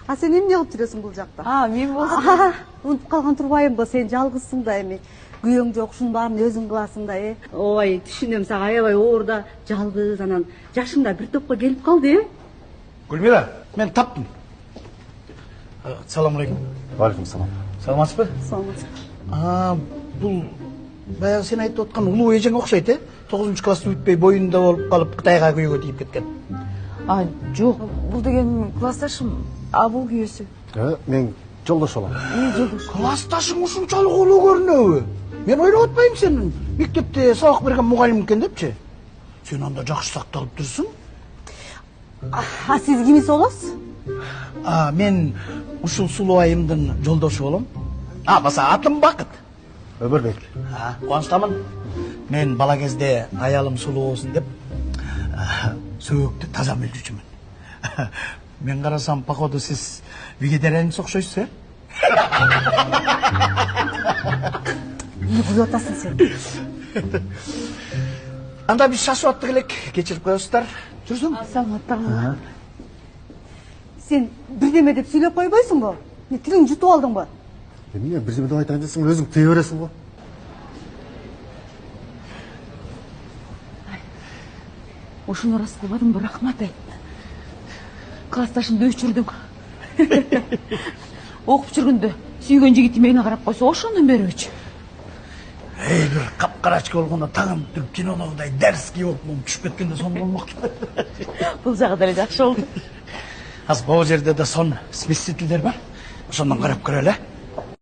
А сен эмне кылып жүрөсүң бул жакта? Мен болсом. Унутуп калган турбайымбы, сен жалгызсың да эми. Күйөөң жок, ушунун баарын өзүң кыласың да, Ой, түшүнөм, сага аябай оор да, жалгыз, анан жашың да бир топко келип калды, Гүлмира, мен таптым. Салам алейкум. Алейкум салам. Саламатсызбы? Саламатсыз. Бул баягы сен айтып аткан улуу эжең окшойт, 9-классты бүтпөй боюнда болуп калып Кытайга күйөөгө тийип кеткен. Жок, бул деген классташым, бул күйөөсү. Мен жолдош болом. Жолдош. Классташың ушунчалык улуу көрүнөбү? Мен ойлоп атпайм сен мектепте сабак берген мугалим экен депчи. Сен анда жакшы сакталып турсуң. А сиз кимиз болосуз? Мен ушул сулуу айымдын жолдошу болом. Баса атым Бакыт. Өмүрбек. Кубанычтамын. Мен бала кезде аялым сулуу болсун деп сөөктү таза мүлдүчүмүн. Мен карасам, походу сиз вегетарианец окшойсуз, Эмне кылып атасың сен? Анда биз шашып аттык элек, кечирип коесуздар. Жүрсүң? Саламатта. Сен бирдеме деп сүйлөп койбойсуңбу? Тилиңди жутуп алдыңбы? Эмне бирдеме деп айтайын десең өзүң тыя бересиң го. Ушуну ырас кылбадыңбы, рахмат айт. Классташымды өчүрдүң. Окуп жүргөндө сүйгөн жигити мени карап койсо, ошондон берүүчү. Бир капкарачка болгондо тагын кинодогудай дерзкий болуп түшүп кеткенде сон болмокту. Бул жагы деле жакшы болду. Аз бул жерде да сон смесителдер бар. Ошондон карап көрөлү.